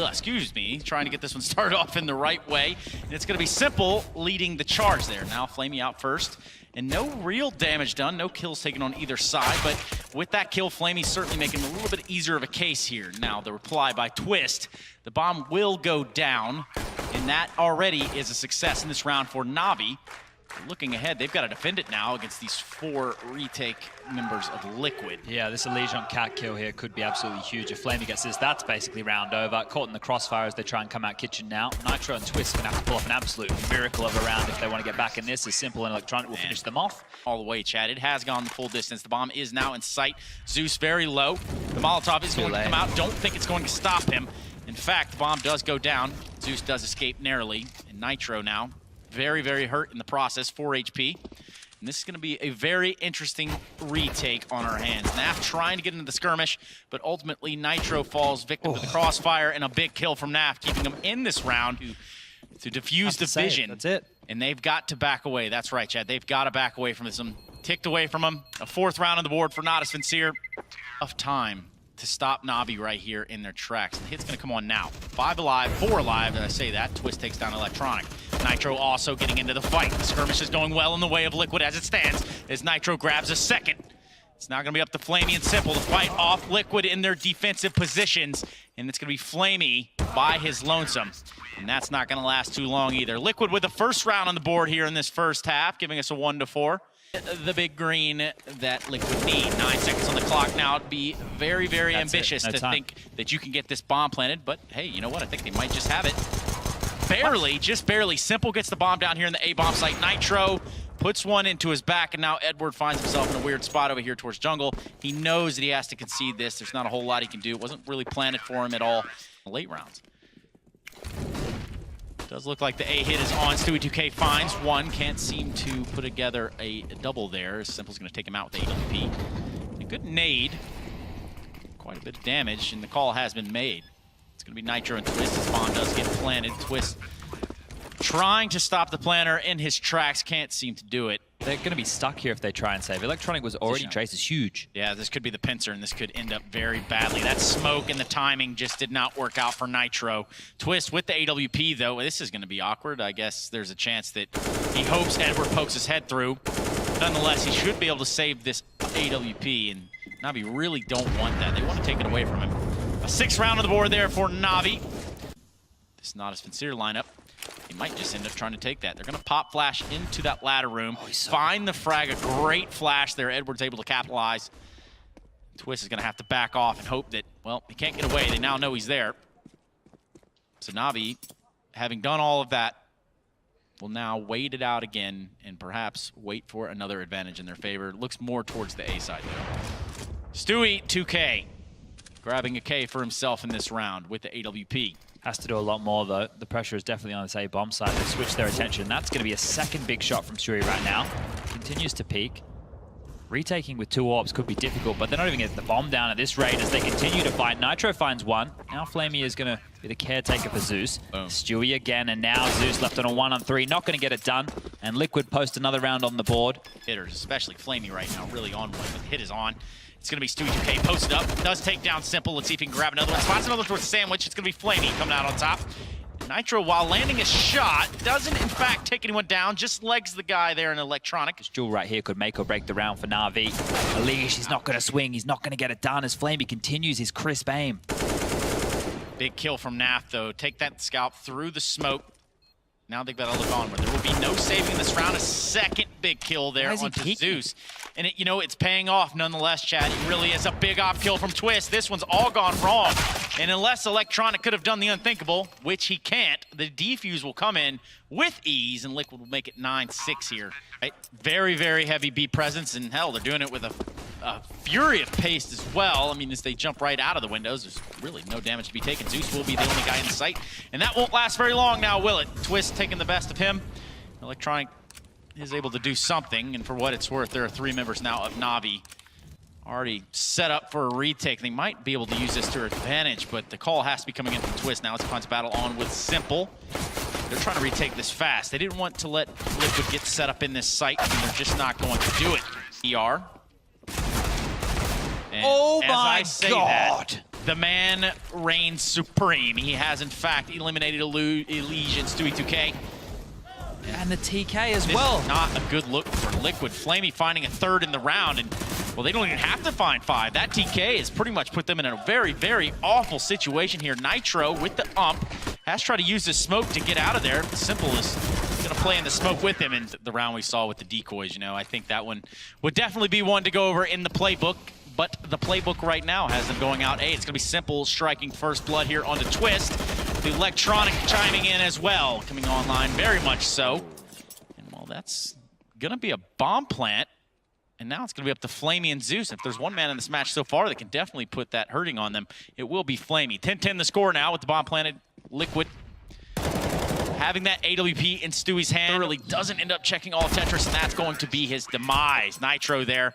excuse me, trying to get this one started off in the right way. And it's going to be Simple leading the charge there. Now flamie out first. And no real damage done, no kills taken on either side, but with that kill, flamie certainly making a little bit easier of a case here. Now the reply by Twist, the bomb will go down, and that already is a success in this round for NaVi. Looking ahead, they've got to defend it now against these 4 retake members of Liquid. Yeah, this EliGE on Cat kill here could be absolutely huge. If flamie gets this, that's basically round over. Caught in the crossfire as they try and come out kitchen now. Nitro and Twist are going to have to pull off an absolute miracle of a round if they want to get back in this. As Simple and electronic will finish them off. All the way, Chad. It has gone the full distance. The bomb is now in sight. Zeus very low. The Molotov is going to come out. Don't think it's going to stop him. In fact, the bomb does go down. Zeus does escape narrowly. And Nitro now very, very hurt in the process, 4 HP. And this is going to be a very interesting retake on our hands. NaV trying to get into the skirmish, but ultimately Nitro falls victim to the crossfire, and a big kill from NaV, keeping him in this round to defuse the vision. That's it. And they've got to back away. That's right, Chad. They've got to back away from this. Ticked away from him. A 4th round on the board for Not As Sincere. Tough time to stop NaVi right here in their tracks. The hit's going to come on now. 5 alive, 4 alive. Did I say that? Twist takes down electronic. Nitro also getting into the fight. The skirmish is going well in the way of Liquid as it stands, as Nitro grabs a second. It's now going to be up to flamie and Simple to fight off Liquid in their defensive positions, and it's going to be flamie by his lonesome. And that's not going to last too long either. Liquid with the first round on the board here in this first half, giving us a 1-4. The big green that Liquid need. 9 seconds on the clock now. It'd be very, very ambitious to think that you can get this bomb planted, but hey, you know what? I think they might just have it. Barely, just barely. Simple gets the bomb down here in the A-bomb site. Nitro puts one into his back, and now Edward finds himself in a weird spot over here towards jungle. He knows that he has to concede this. There's not a whole lot he can do. It wasn't really planted for him at all in the late rounds. Does look like the A hit is on. Stewie2K finds one. Can't seem to put together a double there. Simple's going to take him out with the AWP. A good nade. Quite a bit of damage, and the call has been made. It's going to be Nitro and Twist. His bomb does get planted. Twist trying to stop the planter in his tracks. Can't seem to do it. They're going to be stuck here if they try and save. Electronic was already traced. Is huge. Yeah, this could be the pincer, and this could end up very badly. That smoke and the timing just did not work out for Nitro. Twist with the AWP, though. This is going to be awkward. I guess there's a chance that he hopes Edward pokes his head through. Nonetheless, he should be able to save this AWP, and NaVi really don't want that. They want to take it away from him. A 6th round on the board there for NaVi. This is Not As Sincere lineup. He might just end up trying to take that. They're going to pop flash into that ladder room, find the frag. A great flash there. Edward's able to capitalize. Twist is going to have to back off and hope that, well, he can't get away. They now know he's there. So NaVi, having done all of that, will now wait it out again and perhaps wait for another advantage in their favor. Looks more towards the A side, though. Stewie2K grabbing a K for himself in this round with the AWP. Has to do a lot more, though. The pressure is definitely on this A-bomb side. They switch their attention. That's going to be a 2nd big shot from Stewie right now. Continues to peek. Retaking with 2 orbs could be difficult, but they're not even getting the bomb down at this rate as they continue to fight. Nitro finds one. Now flamie is going to be the caretaker for Zeus. Stewie again, and now Zeus left on a 1-on-3. Not going to get it done. And Liquid post another round on the board. Hitters, especially flamie right now, really on one. The hit is on. It's going to be Stewie2K posted up. Does take down Simple. Let's see if he can grab another one. Spots another towards Sandwich. It's going to be flamie coming out on top. Nitro, while landing a shot, doesn't in fact take anyone down. Just legs the guy there in electronic. This duel right here could make or break the round for NaVi. EliGE, he's not going to swing. He's not going to get it done as flamie continues his crisp aim. Big kill from NaV, though. Take that scalp through the smoke. Now they've got to look onward. There will be no saving this round. A 2nd big kill there onto Zeus. And, you know, it's paying off nonetheless, Chad. It really is a big op kill from Twist. This one's all gone wrong. And unless Electronic could have done the unthinkable, which he can't, the defuse will come in with ease, and Liquid will make it 9-6 here. Right? Very, very heavy B presence, and hell, they're doing it with a fury of pace as well. I mean, as they jump right out of the windows, there's really no damage to be taken. Zeus will be the only guy in sight, and that won't last very long now, will it? Twist taking the best of him. Electronic is able to do something, and for what it's worth, there are 3 members now of NaVi already set up for a retake. They might be able to use this to their advantage, but the call has to be coming in from Twist. Now it's a punch battle on with Simple. They're trying to retake this fast. They didn't want to let Liquid get set up in this site, and they're just not going to do it. ER. And oh my God! The man reigns supreme. He has, in fact, eliminated EliGE and Stewie2K. And the TK as well. Not a good look for Liquid. flamie finding a third in the round, and well, they don't even have to find 5. That TK has pretty much put them in a very, very awful situation here. Nitro with the ump has tried to use this smoke to get out of there. Simple is going to play in the smoke with him, and the round we saw with the decoys, you know, I think that one would definitely be one to go over in the playbook. But the playbook right now has them going out A. It's going to be Simple striking first blood here onto Twist. The electronic chiming in as well, coming online very much so. And well, that's going to be a bomb plant. And now it's going to be up to flamie and Zeus. If there's one man in this match so far that can definitely put that hurting on them, it will be flamie. 10-10 the score now with the bomb planted. Liquid having that AWP in Stewie's hand really doesn't end up checking all Tetris, and that's going to be his demise. Nitro there.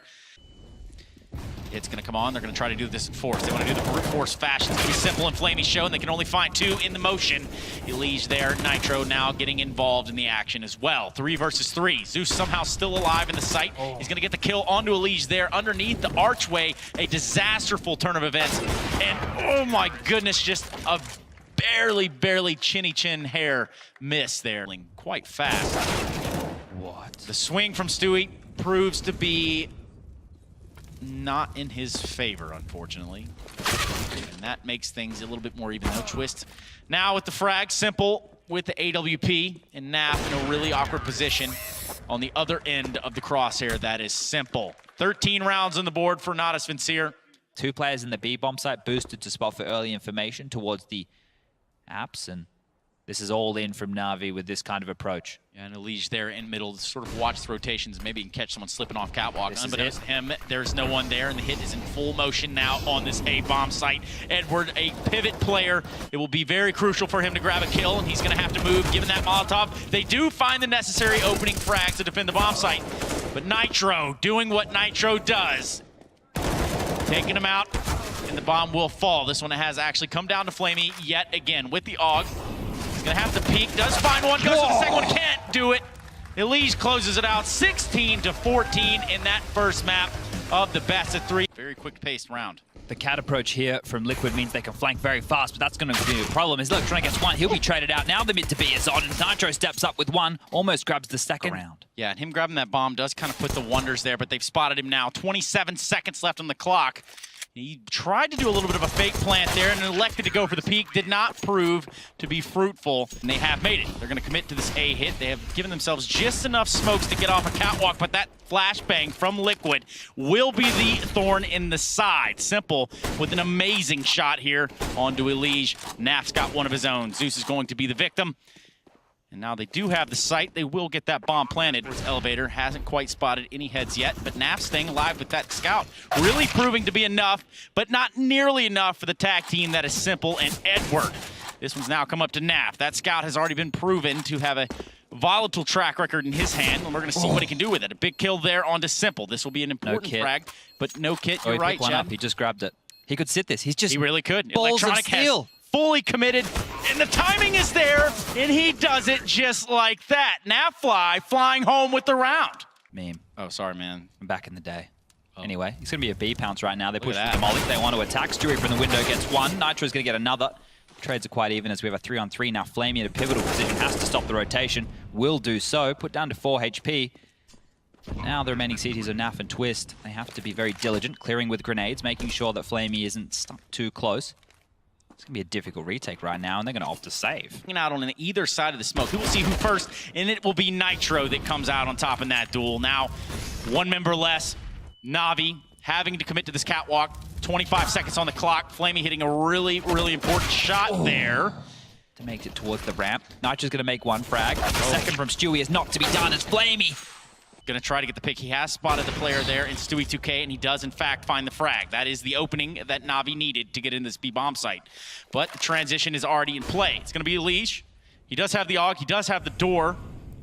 It's going to come on. They're going to try to do this in force. They want to do the brute force fashion. It's going to be Simple and flamie show, and they can only find 2 in the motion. EliGE there. Nitro now getting involved in the action as well. 3 versus 3. Zeus somehow still alive in the site. He's going to get the kill onto EliGE there underneath the archway. A disasterful turn of events. And oh my goodness, just a barely chinny chin hair miss there. Quite fast. What? The swing from Stewie proves to be not in his favor, unfortunately. And that makes things a little bit more even though. Twist now with the frag. Simple with the AWP, and NaV in a really awkward position on the other end of the crosshair. That is Simple. 13 rounds on the board for NaVi. 2 players in the B bomb site boosted to spot for early information towards the apps, and this is all in from NaVi with this kind of approach. Yeah, and EliGE there in middle, sort of watch the rotations. Maybe you can catch someone slipping off catwalk. Unbeknownst to him, there's no one there, and the hit is in full motion now on this A bomb site. Edward, a pivot player. It will be very crucial for him to grab a kill, and he's going to have to move, given that Molotov. They do find the necessary opening frags to defend the bomb site. But Nitro doing what Nitro does. Taking him out, and the bomb will fall. This one has actually come down to flamie yet again with the AUG. He's gonna have to peek, does find one, goes to the second one, can't do it. EliGE closes it out 16-14 in that first map of the best of 3. Very quick-paced round. The cat approach here from Liquid means they can flank very fast, but that's going to be a problem. As Electronic gets 1, he'll be traded out. Now the mid to B is on, and Nitro steps up with 1, almost grabs the second round. Yeah, and him grabbing that bomb does kind of put the wonders there, but they've spotted him now. 27 seconds left on the clock. He tried to do a little bit of a fake plant there and elected to go for the peak. Did not prove to be fruitful, and they have made it. They're going to commit to this A hit. They have given themselves just enough smokes to get off a catwalk, but that flashbang from Liquid will be the thorn in the side. Simple with an amazing shot here onto EliGE. NaV's got one of his own. Zeus is going to be the victim. And now they do have the site. They will get that bomb planted. Elevator hasn't quite spotted any heads yet, but NaV's staying alive with that scout. Really proving to be enough, but not nearly enough for the tag team that is Simple and Edward. This one's now come up to NaV. That scout has already been proven to have a volatile track record in his hand, and we're going to see what he can do with it. A big kill there onto Simple. This will be an important frag, but no kit. You're right, Chad. He just grabbed it. He could sit this. He's just he really could. Balls of steel. Fully committed, and the timing is there, and he does it just like that. NaVi flying home with the round. Meme. Oh, sorry, man. From back in the day. Anyway, he's going to be a B pounce right now. They push that. the molly. They want to attack. Stewie from the window gets 1. Nitro's going to get another. Trades are quite even as we have a 3-on-3 now. flamie in a pivotal position. Has to stop the rotation. Will do so. Put down to 4 HP. Now the remaining CTs are NaV and Twist. They have to be very diligent, clearing with grenades, making sure that flamie isn't stuck too close. It's going to be a difficult retake right now, and they're going to opt to save. Out on either side of the smoke. We will see who first, and it will be Nitro that comes out on top in that duel. Now, 1 member less. NaVi having to commit to this catwalk. 25 seconds on the clock. flamie hitting a really important shot there. To make it towards the ramp. Nitro's going to make 1 frag. The second from Stewie is not to be done as flamie. Going to try to get the pick. He has spotted the player there in Stewie2K, and he does, in fact, find the frag. That is the opening that NaVi needed to get in this B bomb site. But the transition is already in play. It's going to be EliGE. He does have the AUG. He does have the door,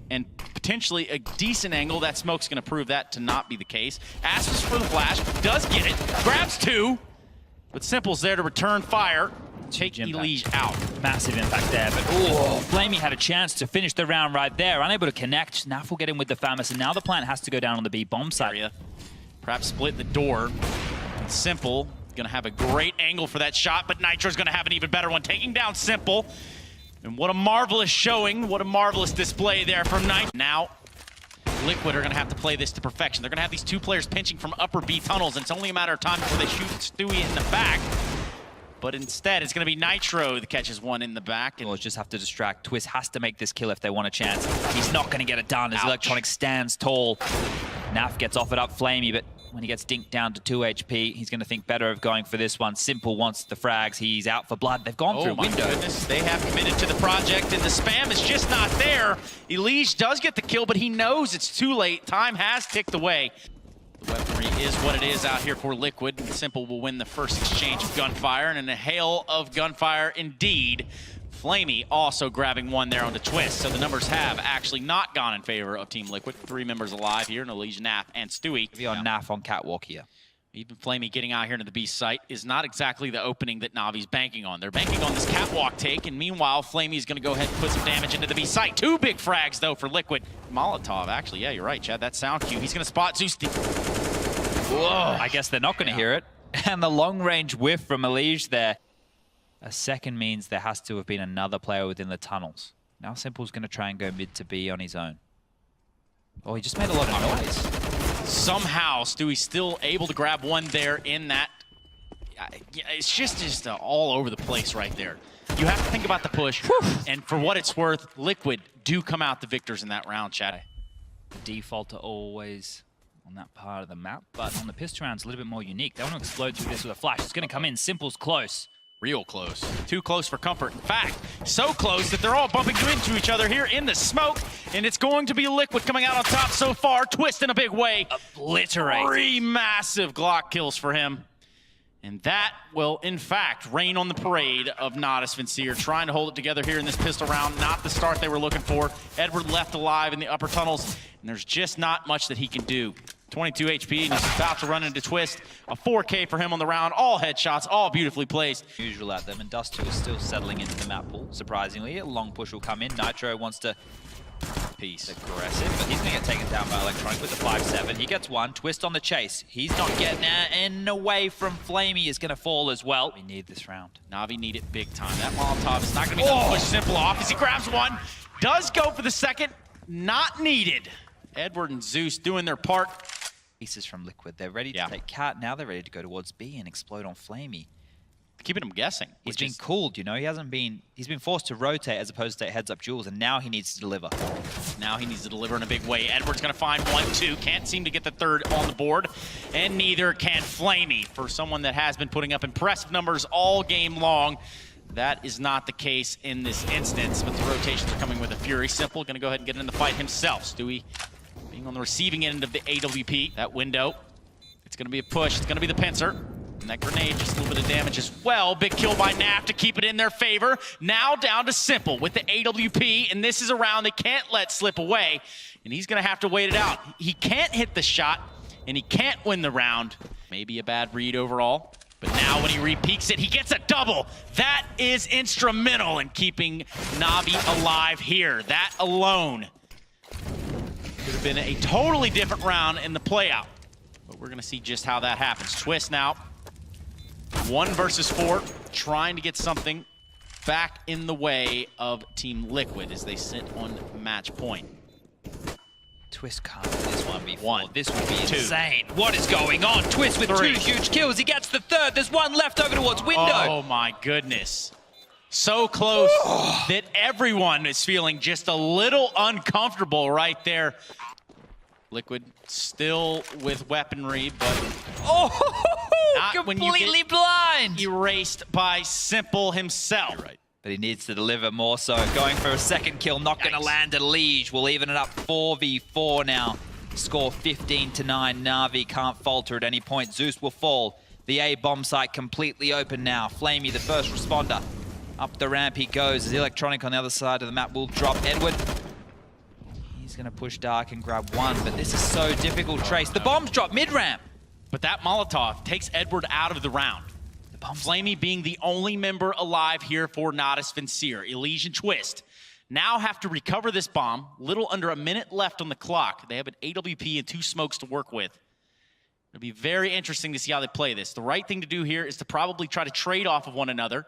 and potentially a decent angle. That smoke's going to prove that to not be the case. Asks for the flash. Does get it. Grabs 2. But Simple's there to return fire. Take EliGE out. Massive impact there, but flamie had a chance to finish the round right there. Unable to connect. NaV will get in with the FAMAS, and now the plant has to go down on the B bomb site. Perhaps split the door. Simple gonna have a great angle for that shot, but Nitro's gonna have an even better one, taking down Simple. And what a marvelous showing, what a marvelous display there from Nitro. Now, Liquid are gonna have to play this to perfection. They're gonna have these two players pinching from upper B tunnels, and it's only a matter of time before they shoot Stewie in the back. But instead, it's gonna be Nitro that catches one in the back. Or just have to distract. Twist has to make this kill if they want a chance. He's not gonna get it done as Electronic stands tall. NaV gets offered up flamie, but when he gets dinked down to 2 HP, he's going to think better of going for this one. Simple wants the frags. He's out for blood. They've gone through window. Goodness. They have committed to the project, and the spam is just not there. EliGE does get the kill, but he knows it's too late. Time has ticked away. The weaponry is what it is out here for Liquid. And Simple will win the first exchange of gunfire, and in a hail of gunfire indeed. flamie also grabbing one there on the twist, so the numbers have actually not gone in favor of Team Liquid. 3 members alive here, EliGE, NaV, and Stewie. On NaV on Catwalk here. Even flamie getting out here into the B site is not exactly the opening that NaVi's banking on. They're banking on this Catwalk take, and meanwhile, flamie's going to go ahead and put some damage into the B site. 2 big frags, though, for Liquid. Molotov, actually, yeah, you're right, Chad. That sound cue. He's going to spot Zeus. Whoa, I guess they're not going to hear it. And the long-range whiff from EliGE there. A second means there has to have been another player within the tunnels. Now Simple's going to try and go mid to B on his own. Oh, he just made a lot of noise. Somehow, Stewie's still able to grab one there in that. It's just all over the place right there. You have to think about the push, and for what it's worth, Liquid do come out the victors in that round, Chad. Default are always on that part of the map, but on the pistol round, it's a little bit more unique. They want to explode through this with a flash. It's going to come in. Simple's close. Real close. Too close for comfort. In fact, so close that they're all bumping into each other here in the smoke, and it's going to be Liquid coming out on top so far. Twist in a big way. Obliterate. 3 massive Glock kills for him. And that will, in fact, rain on the parade of NaVi trying to hold it together here in this pistol round. Not the start they were looking for. Edward left alive in the upper tunnels, and there's just not much that he can do. 22 HP, and he's about to run into Twist. A 4K for him on the round. All headshots, all beautifully placed. Usual at them, and Dust2 is still settling into the map pool, surprisingly. A long push will come in. Nitro wants to piece aggressive, but he's going to get taken down by Electronic with the 5-7. He gets one. Twist on the chase. He's not getting in away from flamie is going to fall as well. We need this round. NaVi need it big time. That Molotov is not going to be able to push Simple off as he grabs one. Does go for the second. Not needed. Edward and Zeus doing their part. Pieces from Liquid. They're ready to take Cat. Now they're ready to go towards B and explode on flamie. Keeping him guessing. He's been cooled, you know. He's been forced to rotate as opposed to take heads up duels, and now he needs to deliver. Now he needs to deliver in a big way. Edward's going to find 1-2. Can't seem to get the third on the board, and neither can flamie. For someone that has been putting up impressive numbers all game long, that is not the case in this instance, but the rotations are coming with a fury. Simple going to go ahead and get in the fight himself. Stewie being on the receiving end of the AWP. That window, it's going to be a push. It's going to be the pincer. And that grenade, just a little bit of damage as well. Big kill by NaV to keep it in their favor. Now down to Simple with the AWP, and this is a round they can't let slip away. And he's going to have to wait it out. He can't hit the shot, and he can't win the round. Maybe a bad read overall. But now when he re-peaks it, he gets a double. That is instrumental in keeping NaVi alive here. That alone could have been a totally different round in the playout. But we're going to see just how that happens. Twist now. 1 versus 4, trying to get something back in the way of Team Liquid as they sit on match point. Twist can't do this one before. 1. This would be insane. What is going on? Twist with 2 huge kills. He gets the third. There's one left over towards window. Oh my goodness. So close that everyone is feeling just a little uncomfortable right there. Liquid still with weaponry, but completely blind. Erased by Simple himself. You're right. But he needs to deliver more so. Going for a second kill, not going to land. EliGE will even it up 4v4 now. Score 15-9. NaVi can't falter at any point. Zeus will fall. The A bomb site completely open now. flamie, the first responder. Up the ramp he goes as Electronic on the other side of the map will drop Edward. He's going to push Dark and grab one, but this is so difficult. Trace. The bombs drop mid-ramp. But that Molotov takes Edward out of the round. flamie being the only member alive here for NaVi. EliGE and Twist now have to recover this bomb. Little under a minute left on the clock. They have an AWP and 2 smokes to work with. It'll be very interesting to see how they play this. The right thing to do here is to probably try to trade off of one another,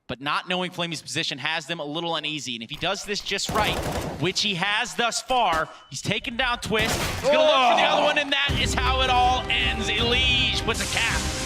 but not knowing flamie's position has them a little uneasy. And if he does this just right, which he has thus far, he's taken down Twist. He's gonna look for the other one, and that is how it all ends. EliGE puts a cap